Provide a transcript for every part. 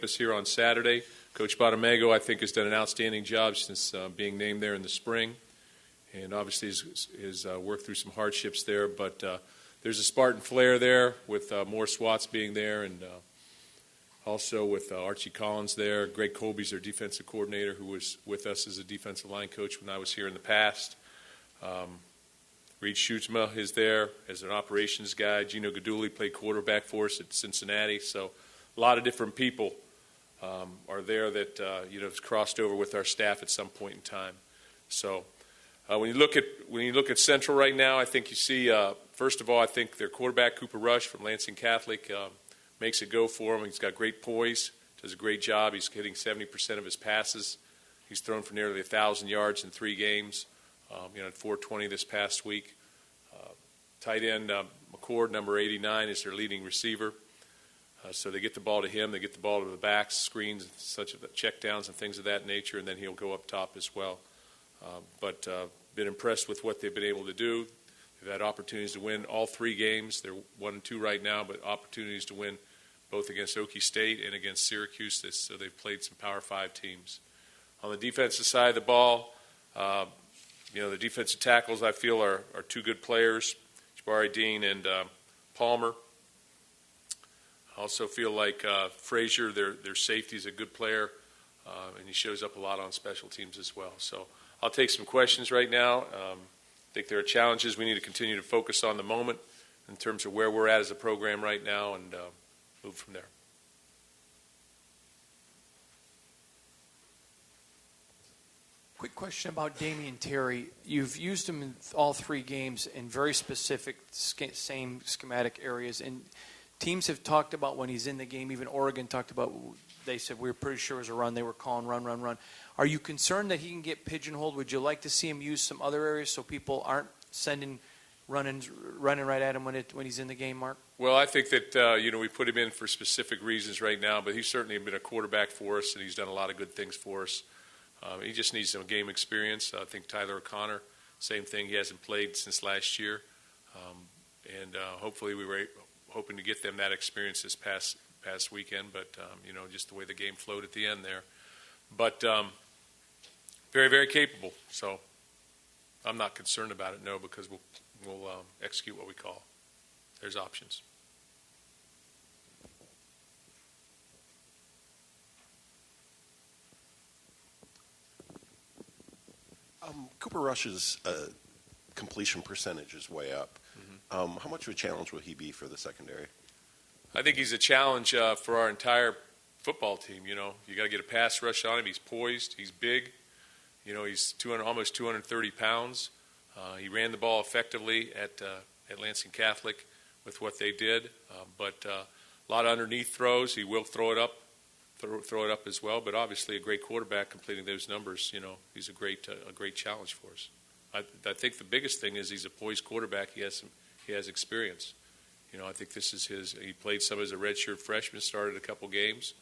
campus here on Saturday. Coach Badamago, I think, has done an outstanding job since being named there in the spring, and obviously has worked through some hardships there. But there's a Spartan flair there with more Swats being there, and also with Archie Collins there. Greg Colby's their defensive coordinator, who was with us as a defensive line coach when I was here in the past. Reed Schutzma is there as an operations guy. Gino Gaduli played quarterback for us at Cincinnati. So a lot of different people are there that have crossed over with our staff at some point in time. So when you look at Central right now, I think you see first of all, I think their quarterback Cooper Rush from Lansing Catholic makes it go for him. He's got great poise, does a great job. He's hitting 70% of his passes. He's thrown for nearly 1,000 yards in 3 games. At 420 this past week. Tight end McCord, number 89, is their leading receiver. So they get the ball to him. They get the ball to the backs, screens, such as checkdowns and things of that nature, and then he'll go up top as well. But been impressed with what they've been able to do. They've had opportunities to win all 3 games. They're 1-2 right now, but opportunities to win both against Okie State and against Syracuse. So they've played some Power 5 teams. On the defensive side of the ball, the defensive tackles, I feel, are 2 good players, Jabari Dean and Palmer. I also feel like Frazier, their safety, is a good player, and he shows up a lot on special teams as well. So I'll take some questions right now. I think there are challenges. We need to continue to focus on the moment in terms of where we're at as a program right now and move from there. Quick question about Damian Terry. You've used him in all 3 games in very specific, same schematic areas. And teams have talked about when he's in the game, even Oregon talked about, they said, we were pretty sure it was a run. They were calling run. Are you concerned that he can get pigeonholed? Would you like to see him use some other areas so people aren't sending running right at him when he's in the game, Mark? Well, I think that, we put him in for specific reasons right now, but he's certainly been a quarterback for us, and he's done a lot of good things for us. He just needs some game experience. I think Tyler O'Connor, same thing. He hasn't played since last year. And hopefully we were hoping to get them that experience this past weekend. But, just the way the game flowed at the end there. But very, very capable. So I'm not concerned about it, no, because we'll execute what we call. There's options. Cooper Rush's completion percentage is way up. Mm-hmm. How much of a challenge will he be for the secondary? I think he's a challenge for our entire football team. You got to get a pass rush on him. He's poised. He's big. He's almost 230 pounds. He ran the ball effectively at Lansing Catholic with what they did. But a lot of underneath throws. He will throw it up as well, but obviously a great quarterback completing those numbers. He's a great challenge for us. I think the biggest thing is he's a poised quarterback. He has experience. I think this is his. He played some as a redshirt freshman, started a couple games.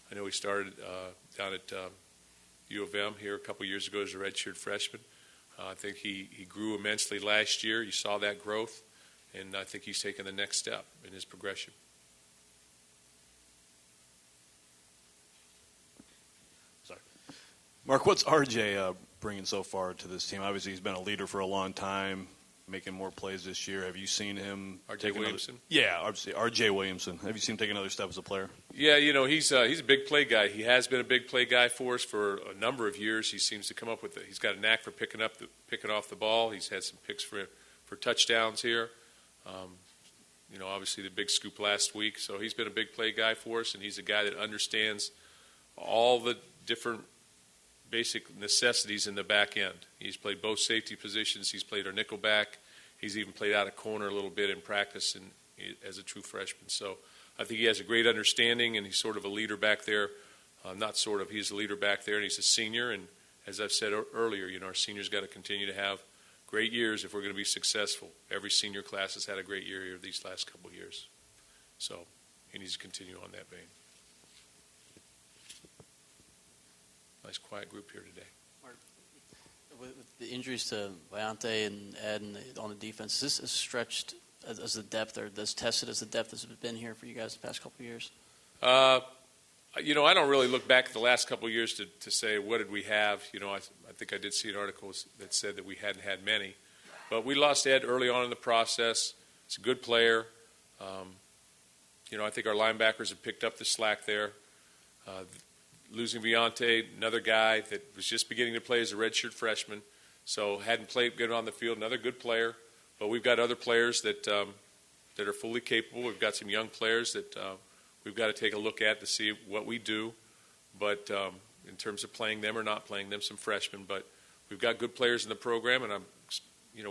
I know he started down at U of M here a couple years ago as a redshirt freshman. I think he grew immensely last year. You saw that growth, and I think he's taken the next step in his progression. Mark, what's RJ bringing so far to this team? Obviously, he's been a leader for a long time, making more plays this year. Have you seen him? RJ Williamson? RJ Williamson. Have you seen him take another step as a player? Yeah, he's a big play guy. He has been a big play guy for us for a number of years. He seems to come up with it. He's got a knack for picking off the ball. He's had some picks for touchdowns here. Obviously the big scoop last week. So he's been a big play guy for us, and he's a guy that understands all the different basic necessities in the back end. He's played both safety positions. He's played our nickel back. He's even played out of corner a little bit in practice as a true freshman. So I think he has a great understanding, and he's sort of a leader back there. He's a leader back there, and he's a senior. And as I've said earlier, our seniors got to continue to have great years if we're going to be successful. Every senior class has had a great year here these last couple of years. So he needs to continue on that vein. Nice quiet group here today. Mark, with the injuries to Leonte and Ed on the defense, is this stretched as the depth, or as tested as the depth has been here for you guys the past couple of years? I don't really look back at the last couple of years to say what did we have. I think I did see an article that said that we hadn't had many, but we lost Ed early on in the process. He's a good player. I think our linebackers have picked up the slack there. Losing Viante, another guy that was just beginning to play as a redshirt freshman, so hadn't played good on the field. Another good player, but we've got other players that are fully capable. We've got some young players that we've got to take a look at to see what we do. But in terms of playing them or not playing them, some freshmen. But we've got good players in the program, and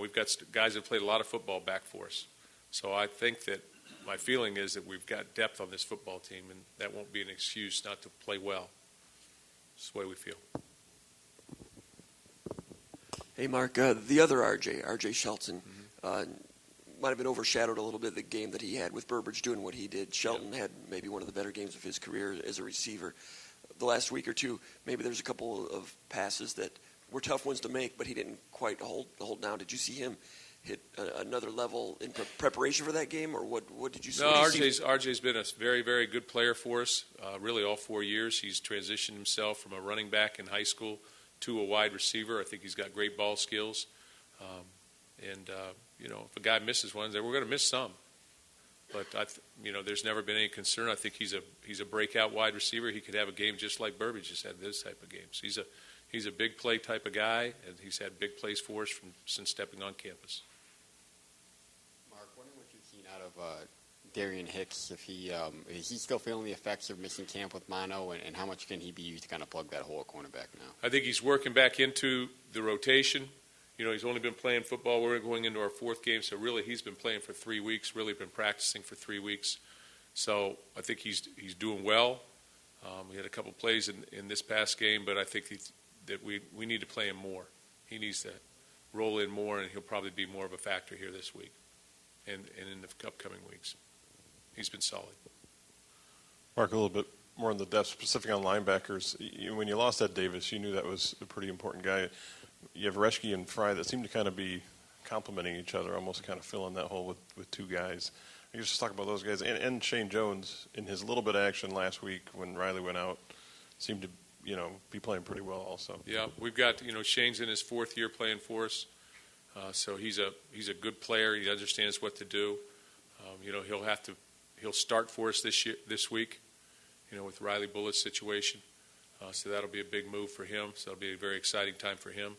we've got guys that played a lot of football back for us. So I think that my feeling is that we've got depth on this football team, and that won't be an excuse not to play well. That's the way we feel. Hey, Mark, the other RJ Shelton, might have been overshadowed a little bit the game that he had with Burbridge doing what he did. Shelton had maybe one of the better games of his career as a receiver. The last week or two, maybe there's a couple of passes that were tough ones to make, but he didn't quite hold down. Did you see him hit another level in preparation for that game, or what did you see? No, RJ's been a very, very good player for us, really all 4 years. He's transitioned himself from a running back in high school to a wide receiver. I think he's got great ball skills. If a guy misses one, we're going to miss some. But there's never been any concern. I think he's a breakout wide receiver. He could have a game just like Burbage just had this type of games. He's a big play type of guy, and he's had big plays for us since stepping on campus. Mark, wondering what you've seen out of Darian Hicks, if he's still feeling the effects of missing camp with mono, and how much can he be used to kind of plug that hole at cornerback now? I think he's working back into the rotation. He's only been playing football. We're going into our 4th game, so really he's been playing for 3 weeks, really been practicing for 3 weeks. So I think he's doing well. We had a couple plays in this past game, but I think that we need to play him more. He needs to roll in more, and he'll probably be more of a factor here this week and in the upcoming weeks. He's been solid. Mark, a little bit more on the depth, specific on linebackers. When you lost Ed Davis, you knew that was a pretty important guy. You have Reschke and Fry that seem to kind of be complementing each other, almost kind of filling that hole with 2 guys. I guess just talk about those guys. And Shane Jones, in his little bit of action last week when Riley went out, seemed to be playing pretty well also. Yeah, we've got Shane's in his 4th year playing for us, so he's a good player. He understands what to do. He'll start for us this week, with Riley Bullett's situation. So that'll be a big move for him. So it'll be a very exciting time for him.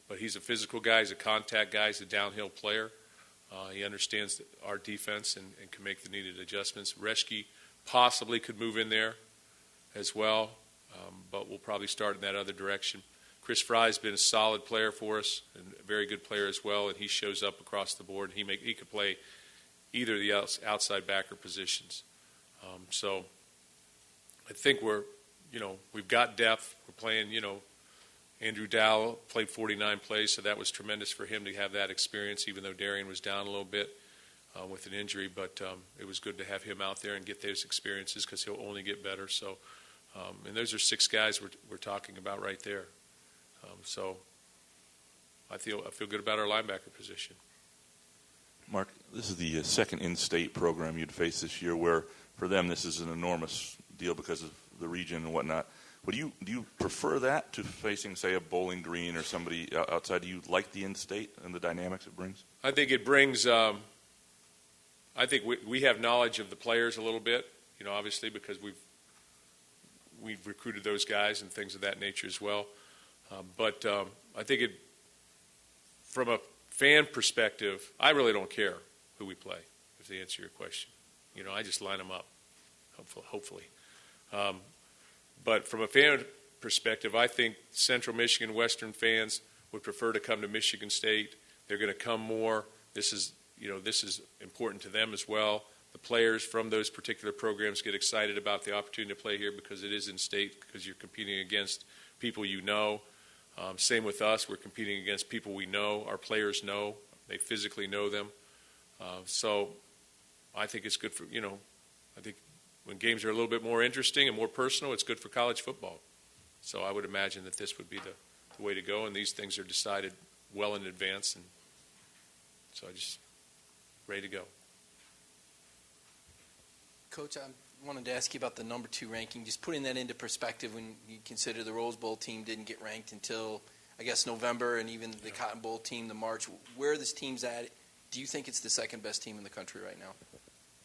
But he's a physical guy. He's a contact guy. He's a downhill player. He understands our defense and can make the needed adjustments. Reschke possibly could move in there as well, but we'll probably start in that other direction. Chris Fry's been a solid player for us and a very good player as well, and he shows up across the board. He could play either of the outside backer positions. So I think we've got depth. We're playing, Andrew Dowell played 49 plays, so that was tremendous for him to have that experience, even though Darian was down a little bit with an injury. But it was good to have him out there and get those experiences because he'll only get better. So, and those are 6 guys we're talking about right there. So I feel good about our linebacker position. Mark, this is the second in-state program you'd face this year, where for them this is an enormous deal because of the region and whatnot. Do you prefer that to facing, say, a Bowling Green or somebody outside? Do you like the in-state and the dynamics it brings? I think it brings. I think we have knowledge of the players a little bit, obviously because we've recruited those guys and things of that nature as well. But I think from a fan perspective, I really don't care who we play. If they answer your question, I just line them up. Hopefully. But from a fan perspective, I think Central Michigan Western fans would prefer to come to Michigan State. They're going to come more. This is important to them as well. The players from those particular programs get excited about the opportunity to play here because it is in state, because you're competing against people you know. Same with us. We're competing against people we know. Our players know. They physically know them. So I think it's good for, I think when games are a little bit more interesting and more personal, it's good for college football. So I would imagine that this would be the way to go, and these things are decided well in advance, and so I just ready to go. Coach, wanted to ask you about the number 2 ranking. Just putting that into perspective when you consider the Rose Bowl team didn't get ranked until, I guess, November, and even the Cotton Bowl team, the March. Where are this team's at? Do you think it's the second best team in the country right now?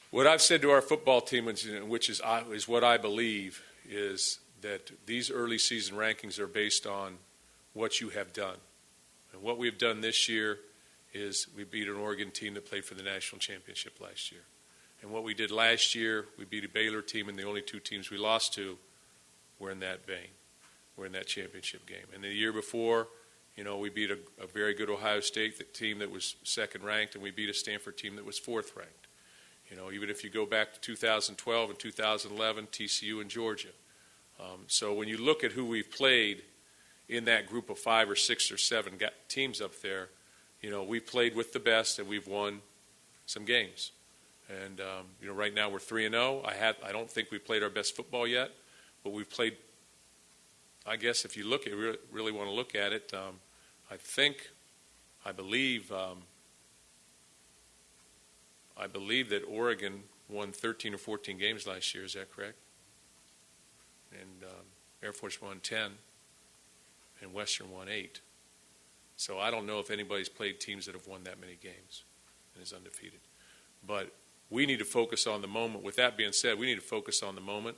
What I've said to our football team, which is what I believe, is that these early season rankings are based on what you have done. And what we've done this year is we beat an Oregon team that played for the national championship last year. And what we did last year, we beat a Baylor team, and the only 2 teams we lost to were in that vein. We're in that championship game. And the year before, we beat a very good Ohio State team that was second ranked, and we beat a Stanford team that was fourth ranked. Even if you go back to 2012 and 2011, TCU and Georgia. So when you look at who we've played in that group of 5 or 6 or 7 teams up there, we've played with the best, and we've won some games. And right now we're 3-0. I don't think we've played our best football yet, but we've played. I guess if you really want to look at it, I believe that Oregon won 13 or 14 games last year. Is that correct? And Air Force won 10, and Western won 8. So I don't know if anybody's played teams that have won that many games and is undefeated. But we need to focus on the moment. With that being said, we need to focus on the moment.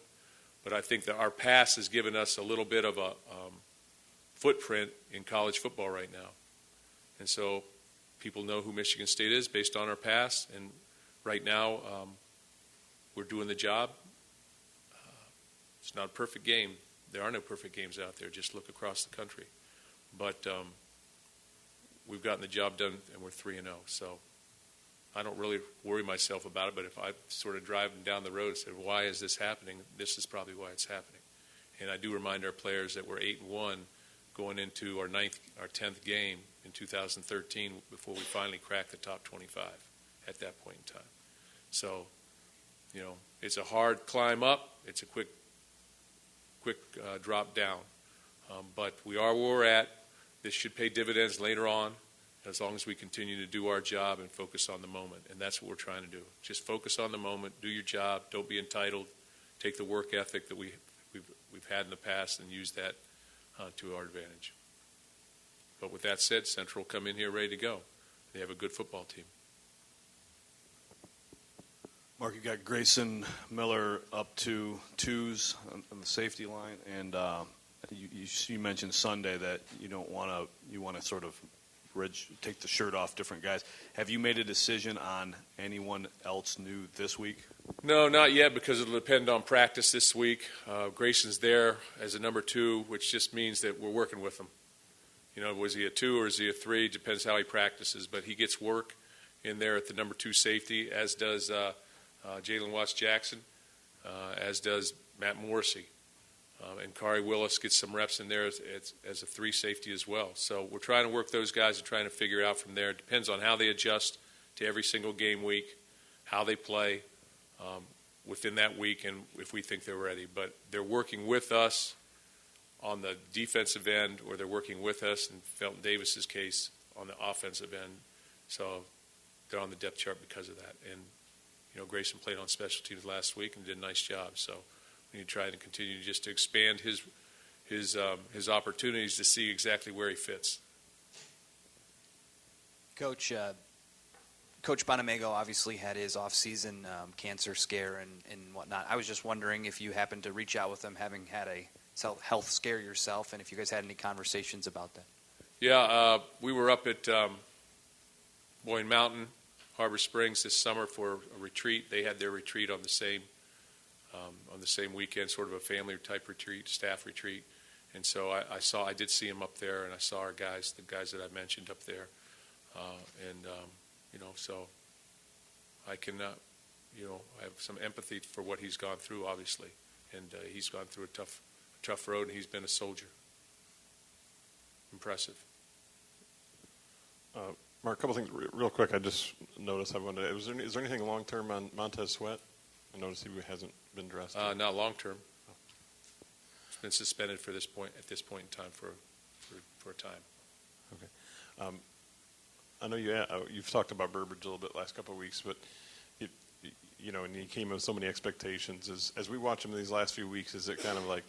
But I think that our past has given us a little bit of a footprint in college football right now. And so people know who Michigan State is based on our past. And right now we're doing the job. It's not a perfect game. There are no perfect games out there. Just look across the country. But we've gotten the job done, and we're 3-0. So I don't really worry myself about it, but if I sort of driving down the road and said, why is this happening? This is probably why it's happening. And I do remind our players that we're 8-1 going into our 10th game in 2013 before we finally crack the top 25 at that point in time. So, it's a hard climb up. It's a quick drop down. But we are where we're at. This should pay dividends later on, as long as we continue to do our job and focus on the moment. And that's what we're trying to do. Just focus on the moment, do your job, don't be entitled, take the work ethic that we've had in the past and use that to our advantage. But with that said, Central will come in here ready to go. They have a good football team. Mark, you got Grayson Miller up to 2s on the safety line, and you mentioned Sunday that you want to sort of take the shirt off different guys. Have you made a decision on anyone else new this week? No, not yet, because it'll depend on practice this week. Grayson's there as a number 2, which just means that we're working with him. Was he a 2 or is he a 3? Depends how he practices, but he gets work in there at the number 2 safety, as does Jalen Watts-Jackson, as does Matt Morrissey. And Kari Willis gets some reps in there as a 3 safety as well. So we're trying to work those guys and trying to figure it out from there. It depends on how they adjust to every single game week, how they play within that week, and if we think they're ready. But they're working with us on the defensive end, or they're working with us, in Felton Davis's case, on the offensive end. So they're on the depth chart because of that. And, Grayson played on special teams last week and did a nice job. So we need to try to continue just to expand his opportunities to see exactly where he fits. Coach Bonamego obviously had his off-season cancer scare and whatnot. I was just wondering if you happened to reach out with him, having had a health scare yourself, and if you guys had any conversations about that. Yeah, we were up at Boyne Mountain, Harbor Springs this summer for a retreat. They had their retreat on the same weekend, sort of a family type retreat, staff retreat. And so I did see him up there, and I saw the guys that I mentioned up there. So I can, I have some empathy for what he's gone through, obviously. And he's gone through a tough road, and he's been a soldier. Impressive. Mark, a couple things real quick. I just noticed. I wondered, is there anything long term on Montez Sweat? I noticed he hasn't been dressed. Not long term. He's been suspended at this point in time for a time. Okay. I know you've talked about Burbridge a little bit last couple of weeks, but and he came in with so many expectations. As we watch him these last few weeks, is it kind of like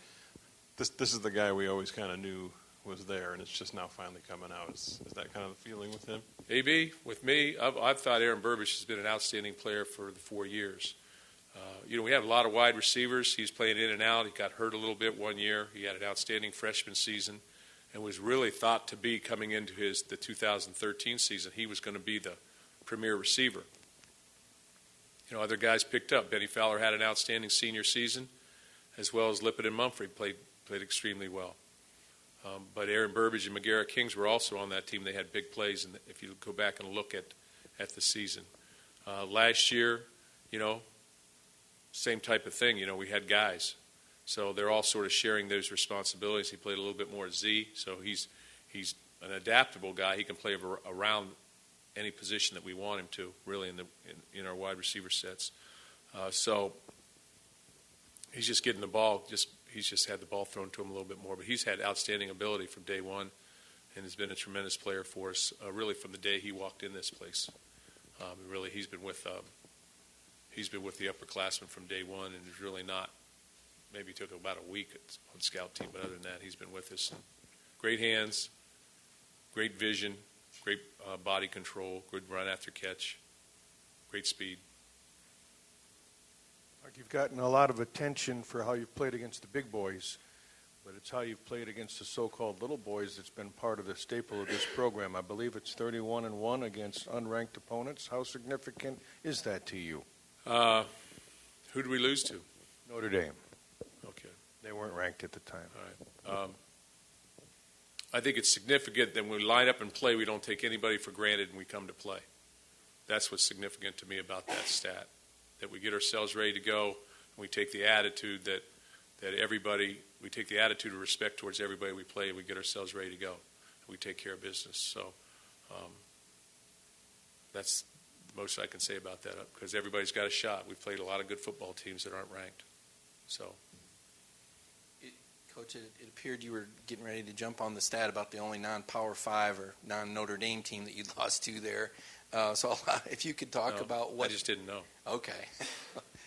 this is the guy we always kind of knew was there, and it's just now finally coming out? Is that kind of the feeling with him? AB, with me, I've thought Aaron Burbage has been an outstanding player for the 4 years. We have a lot of wide receivers. He's playing in and out. He got hurt a little bit one year. He had an outstanding freshman season and was really thought to be, coming into the 2013 season, he was going to be the premier receiver. Other guys picked up. Benny Fowler had an outstanding senior season, as well as Lippett and Mumphrey played extremely well. But Aaron Burbage and McGarrett Kings were also on that team. They had big plays, and if you go back and look at the season. Last year, same type of thing. We had guys. So they're all sort of sharing those responsibilities. He played a little bit more Z, so he's an adaptable guy. He can play around any position that we want him to, really, in our wide receiver sets. So he's just getting the ball. He's just had the ball thrown to him a little bit more. But he's had outstanding ability from day one, and has been a tremendous player for us, really from the day he walked in this place. Really, he's been with the upperclassmen from day one, and is really not. Maybe took about a week on scout team, but other than that, he's been with us. Great hands, great vision, great body control, good run after catch, great speed. Mark, you've gotten a lot of attention for how you've played against the big boys, but it's how you've played against the so-called little boys that's been part of the staple of this program. I believe it's 31-1 against unranked opponents. How significant is that to you? Who did we lose to? Notre Dame. Okay. They weren't ranked at the time. All right. I think it's significant that when we line up and play, we don't take anybody for granted and we come to play. That's what's significant to me about that stat, that we get ourselves ready to go, and we take the attitude that we take the attitude of respect towards everybody we play, and we get ourselves ready to go, and we take care of business. So that's the most I can say about that, because everybody's got a shot. We've played a lot of good football teams that aren't ranked. So. Coach, it appeared you were getting ready to jump on the stat about the only non-Power 5 or non-Notre Dame team that you'd lost to there. So if you could talk about what... I just didn't know. Okay.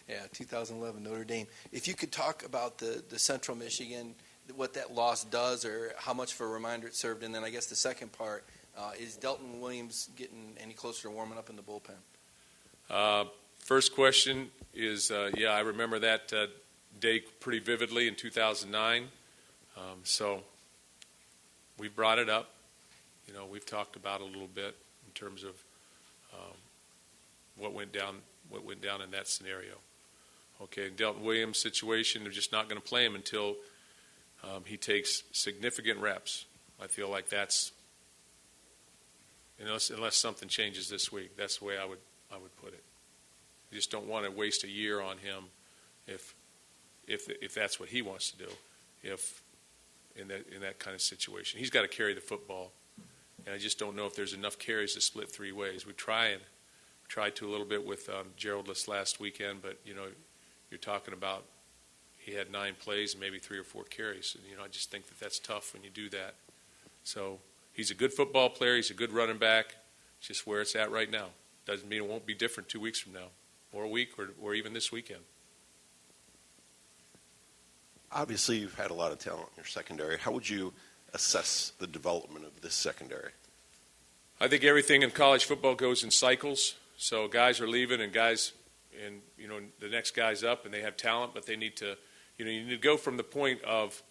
Yeah, 2011 Notre Dame. If you could talk about the Central Michigan, what that loss does, or how much of a reminder it served, and then I guess the second part, is Delton Williams getting any closer to warming up in the bullpen? First question is, I remember that day pretty vividly in 2009. So we brought it up. We've talked about it a little bit in terms of what went down in that scenario. Okay, Delton Williams' situation, they're just not going to play him until he takes significant reps. I feel like that's, unless something changes this week, that's the way I would put it. You just don't want to waste a year on him if that's what he wants to do. If in that kind of situation, he's got to carry the football, and I just don't know if there's enough carries to split three ways. We tried to a little bit with Gerald last weekend, but you're talking about he had 9 plays and maybe 3 or 4 carries, and I just think that's tough when you do that. So he's a good football player. He's a good running back. It's just where it's at right now. Doesn't mean it won't be different 2 weeks from now, or a week, or even this weekend. Obviously, you've had a lot of talent in your secondary. How would you assess the development of this secondary? I think everything in college football goes in cycles. So guys are leaving, and the next guy's up, and they have talent, but they need to, you need to go from the point of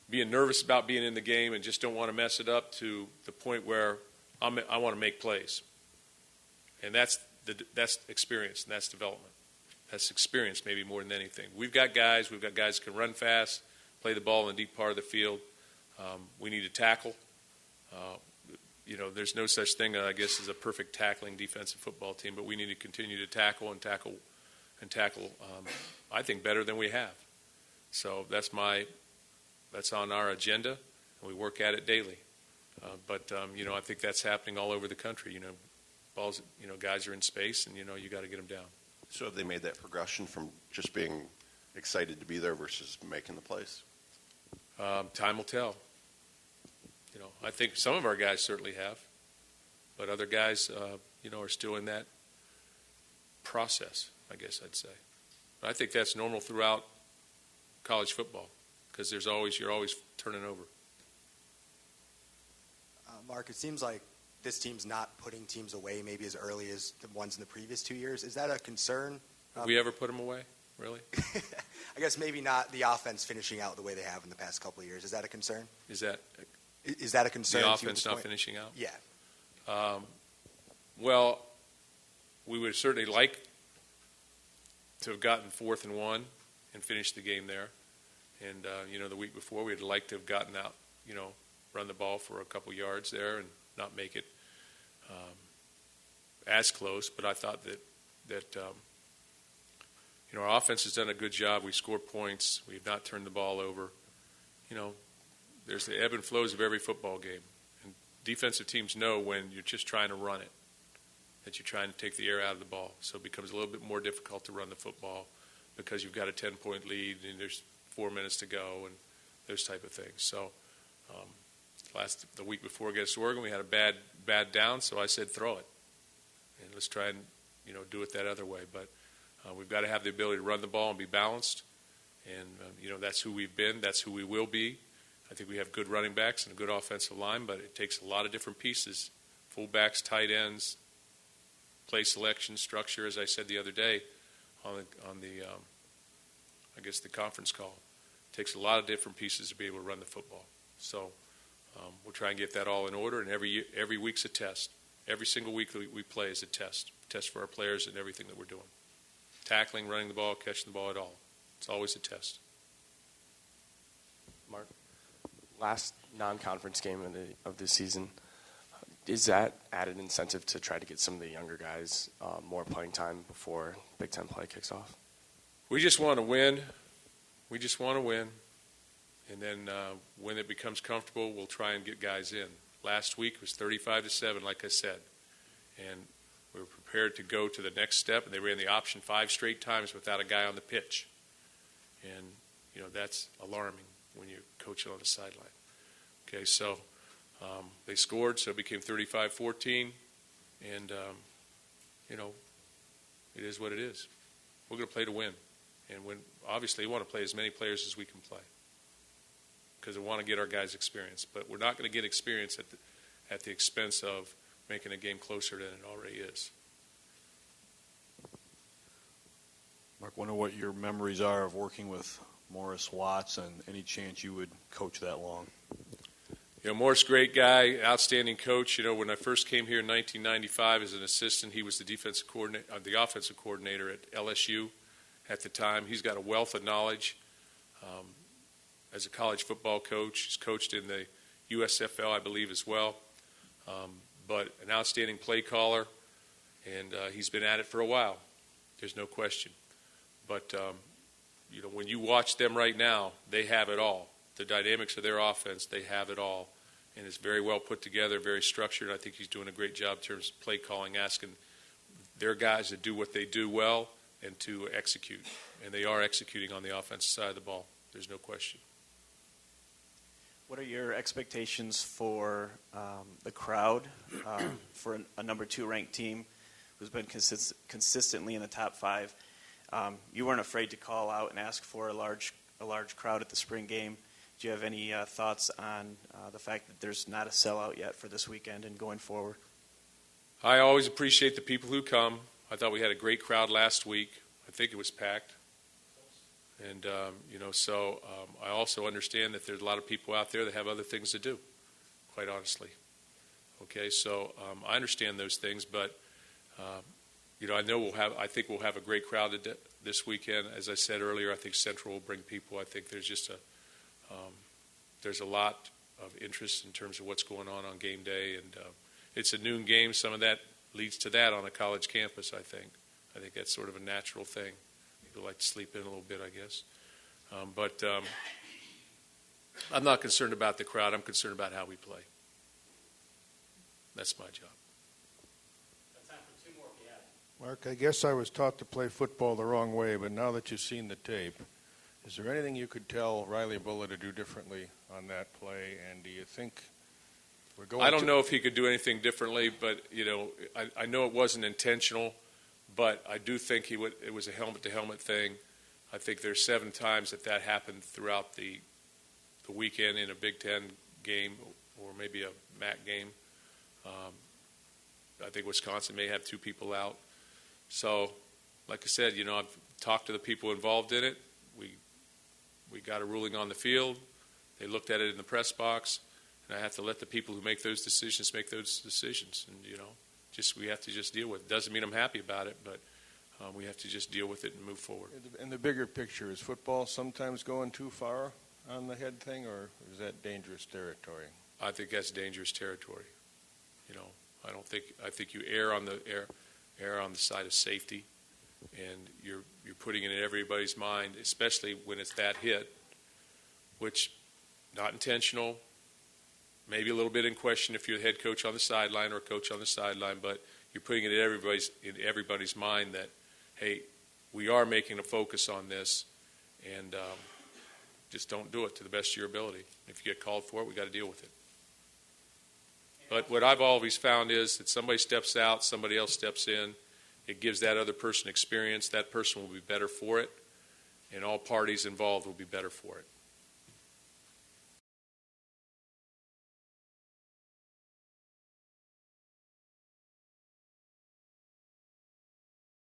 being nervous about being in the game and just don't want to mess it up to the point where I want to make plays, and that's experience and that's development. That's experience maybe more than anything. We've got guys who can run fast, play the ball in the deep part of the field. We need to tackle. There's no such thing, I guess, as a perfect tackling defensive football team, but we need to continue to tackle. I think better than we have. So that's on our agenda, and we work at it daily. But I think that's happening all over the country. Balls, guys are in space, and you got to get them down. So have they made that progression from just being excited to be there versus making the plays? Time will tell. I think some of our guys certainly have, but other guys, are still in that process. I guess I'd say. But I think that's normal throughout college football because you're always turning over. Mark, it seems like this team's not putting teams away maybe as early as the ones in the previous 2 years. Is that a concern? Have we ever put them away? Really? I guess maybe not the offense finishing out the way they have in the past couple of years. Is that a concern? Is that a concern? The offense not finishing out? Yeah. Well, we would certainly like to have gotten 4th and 1 and finished the game there. And, the week before, we'd like to have gotten out, run the ball for a couple yards there and not make it as close. But I thought that our offense has done a good job. We scored points. We have not turned the ball over. There's the ebb and flows of every football game. And defensive teams know when you're just trying to run it, that you're trying to take the air out of the ball. So it becomes a little bit more difficult to run the football because you've got a 10-point lead and there's 4 minutes to go and those type of things. So the week before against Oregon, we had a bad down, so I said throw it. And let's try and, do it that other way. But we've got to have the ability to run the ball and be balanced. And, that's who we've been. That's who we will be. I think we have good running backs and a good offensive line, but it takes a lot of different pieces, fullbacks, tight ends, play selection, structure, as I said the other day on the the conference call. It takes a lot of different pieces to be able to run the football. So we'll try and get that all in order, and every week's a test. Every single week that we play is a test for our players and everything that we're doing. Tackling, running the ball, catching the ball at all. It's always a test. Mark, last non-conference game of the season, is that added incentive to try to get some of the younger guys more playing time before Big Ten play kicks off? We just want to win. And then when it becomes comfortable, we'll try and get guys in. Last week was 35-7, like I said. And we were prepared to go to the next step, and they ran the option 5 straight times without a guy on the pitch. And, that's alarming when you're coaching on the sideline. Okay, so they scored, so it became 35-14. And, it is what it is. We're going to play to win. And obviously, we want to play as many players as we can play because we want to get our guys experience. But we're not going to get experience at the expense of making a game closer than it already is. Mark, wonder what your memories are of working with Morris Watts and any chance you would coach that long. Morris, great guy, outstanding coach. When I first came here in 1995 as an assistant, he was the offensive coordinator at LSU at the time. He's got a wealth of knowledge as a college football coach. He's coached in the USFL, I believe, as well. But an outstanding play caller, and he's been at it for a while. There's no question. But, when you watch them right now, they have it all. The dynamics of their offense, they have it all. And it's very well put together, very structured. I think he's doing a great job in terms of play calling, asking their guys to do what they do well and to execute. And they are executing on the offensive side of the ball. There's no question. What are your expectations for the crowd for a number 2 ranked team who's been consistently in the top 5? You weren't afraid to call out and ask for a large crowd at the spring game. Do you have any thoughts on the fact that there's not a sellout yet for this weekend and going forward? I always appreciate the people who come. I thought we had a great crowd last week. I think it was packed. And, I also understand that there's a lot of people out there that have other things to do, quite honestly. Okay, so I understand those things, but, I think we'll have a great crowd this weekend. As I said earlier, I think Central will bring people. I think there's just there's a lot of interest in terms of what's going on game day. And it's a noon game. Some of that leads to that on a college campus, I think. I think that's sort of a natural thing. People like to sleep in a little bit, I guess. But I'm not concerned about the crowd. I'm concerned about how we play. That's my job. Mark, I guess I was taught to play football the wrong way, but now that you've seen the tape, is there anything you could tell Riley Bulla to do differently on that play? And do you think we're going I don't know if he could do anything differently, but, I know it wasn't intentional, But I do think it was a helmet-to-helmet thing. I think there's 7 times that happened throughout the weekend in a Big Ten game or maybe a MAC game. I think Wisconsin may have 2 people out. So, like I said, I've talked to the people involved in it. We got a ruling on the field. They looked at it in the press box, and I have to let the people who make those decisions make those decisions. And we have to just deal with it. Doesn't mean I'm happy about it, but we have to just deal with it and move forward. In the bigger picture, is football sometimes going too far on the head thing, or is that dangerous territory? I think that's dangerous territory. I think you err on the side of safety, and you're putting it in everybody's mind, especially when it's that hit, which not intentional, maybe a little bit in question if you're the head coach on the sideline or a coach on the sideline, but you're putting it in everybody's mind that, hey, we are making a focus on this, and just don't do it to the best of your ability. If you get called for it, we got to deal with it. But what I've always found is that somebody steps out, somebody else steps in. It gives that other person experience. That person will be better for it, and all parties involved will be better for it.